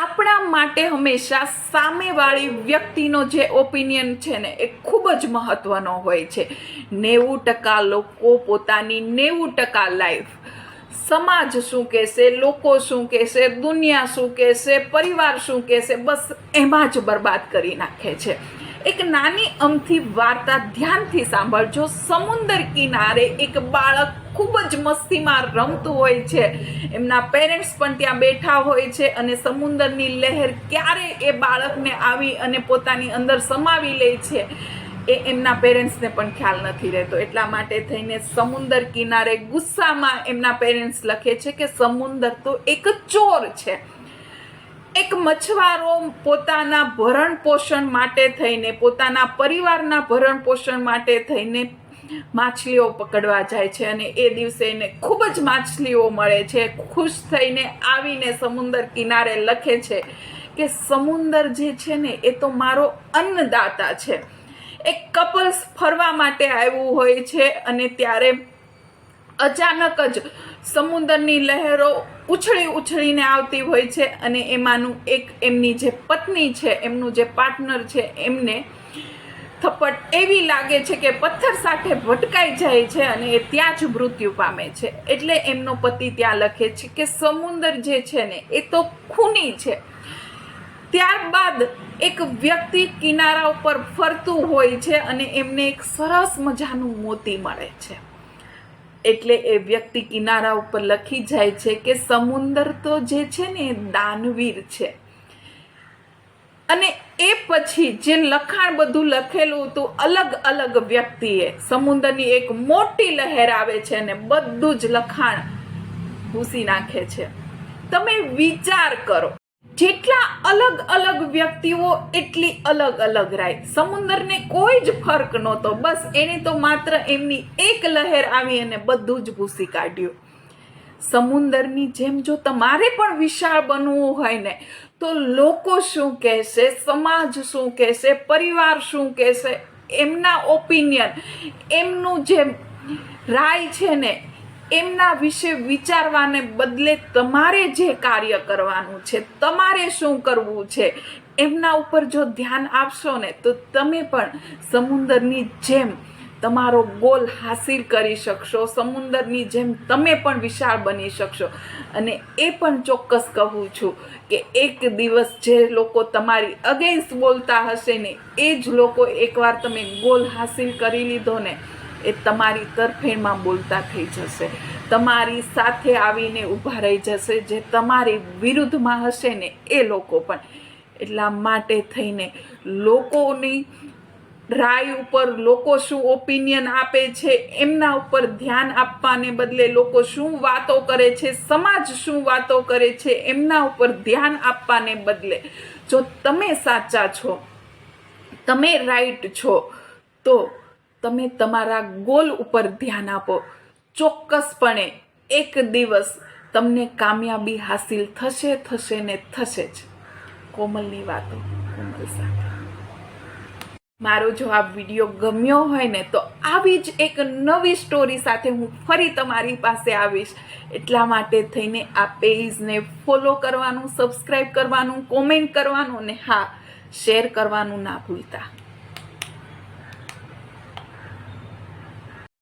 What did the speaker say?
આપણા માટે હંમેશા સામેવાળી વ્યક્તિનો જે ઓપિનિયન છે ને એ ખૂબ જ મહત્વનો હોય છે. 90% લોકો પોતાની 90% લાઈફ સમાજ શું કહેશે, લોકો શું કહેશે, દુનિયા શું કહેશે, પરિવાર શું કહેશે, બસ એમાં જ બરબાદ કરી નાખે છે. એક નાની અમથી વાર્તા ધ્યાનથી સાંભળજો. સમુદ્ર કિનારે એક બાળક ખૂબ જ મસ્તીમાં રમતું હોય છે. એમના પેરેન્ટ્સ પણ ત્યાં બેઠા હોય છે અને સમુદ્રની લહેર ક્યારે એ બાળકને આવી અને પોતાની અંદર સમાવી લે છે એ એમના પેરેન્ટ્સને પણ ખ્યાલ નથી રહેતો. એટલા માટે થઈને સમુદ્ર કિનારે ગુસ્સામાં એમના પેરેન્ટ્સ લખે છે કે સમુદ્ર તો એક ચોર છે. એક મછવારો પોતાના ભરણ પોષણ માટે થઈને, પોતાના પરિવારના ભરણ પોષણ માટે થઈને માછલીઓ પકડવા જાય છે અને એ દિવસે એને ખૂબ જ માછલીઓ મળે છે. ખુશ થઈને આવીને સમુદ્ર કિનારે લખે છે કે સમુદ્ર જે છે ને એ તો મારો અન્નદાતા છે. એક કપલ્સ ફરવા માટે આવ્યું હોય છે અને ત્યારે અચાનક જ સમુદ્રની લહેરો ઉછળીને આવતી હોય છે અને એમાંનું એક એમની જે પત્ની છે, એમનું જે પાર્ટનર છે, એમને થપ્પડ એવી લાગે છે કે પથ્થર સાથે ભટકાઈ જાય છે અને એ ત્યાં જ મૃત્યુ પામે છે. એટલે એમનો પતિ ત્યાં લખે છે કે સમુદ્ર જે છે ને એ તો ખૂની છે. ત્યારબાદ એક વ્યક્તિ કિનારા ઉપર ફરતું હોય છે અને એમને એક સરસ મજાનું મોતી મળે છે. એટલે એ વ્યક્તિ કિનારા ઉપર લખી જાય છે કે સમુદ્ર તો જે છે ને એ દાનવીર છે. અને એ પછી જે લખાણ બધું લખેલું હતું અલગ અલગ વ્યક્તિએ, સમુદ્રની એક મોટી લહેર આવે છે અને બધું જ લખાણ ભૂસી નાખે છે. તમે વિચાર કરો, જેટલા અલગ અલગ વ્યક્તિઓ એટલી અલગ અલગ રાય. સમુદ્રને કોઈ જ ફર્ક નહોતો, બસ એને તો માત્ર એમની એક લહેર આવી અને બધું જ ભૂસી કાઢ્યું. સમુદ્રની જેમ જો તમારે પણ વિશાળ બનવું હોય ને તો લોકો શું કહેશે, સમાજ શું કહેશે, પરિવાર શું કહેશે, એમના ઓપિનિયન, એમનું જે રાય છે ને એમના વિશે વિચારવાને બદલે તમારે જે કાર્ય કરવાનું છે, તમારે શું કરવું છે, એમના ઉપર જો ધ્યાન આપશો ને તો તમે પણ સમુદ્રની જેમ તમારો ગોલ હાસિલ કરી શકશો. સમુદ્રની જેમ તમે પણ વિશાળ બની શકશો. અને એ પણ ચોક્કસ કહું છું કે એક દિવસ જે લોકો તમારી અગેન્સ્ટ બોલતા હશે ને એ જ લોકો એકવાર તમે ગોલ હાસિલ કરી લીધો ને એ તમારી તરફેણમાં બોલતા થઈ જશે, તમારી સાથે આવીને ઊભા રહી જશે. જે તમારી વિરુદ્ધમાં હશે ને એ લોકો પણ. એટલા માટે થઈને લોકોની રાય ઉપર, લોકો શું ઓપિનિયન આપે છે એમના ઉપર ધ્યાન આપવાને બદલે લોકો શું વાતો કરે છે, સમાજ શું વાતો કરે છે એમના ઉપર ધ્યાન આપવાને બદલે જો તમે સાચા છો, તમે રાઈટ છો, તો તમે તમારા ગોલ ઉપર ધ્યાન આપો. ચોક્કસપણે એક દિવસ તમને કામયાબી હાસિલ થશે ને થશે જ. કોમલની વાતો કોમલ સાથે. મારો જો આ વિડીયો ગમ્યો હોય ને તો આવી જ એક નવી સ્ટોરી સાથે હું ફરી તમારી પાસે આવીશ. એટલા માટે થઈને આ પેજને ફોલો કરવાનું, સબસ્ક્રાઈબ કરવાનું, કોમેન્ટ કરવાનું ને હા, શેર કરવાનું ના ભૂલતા.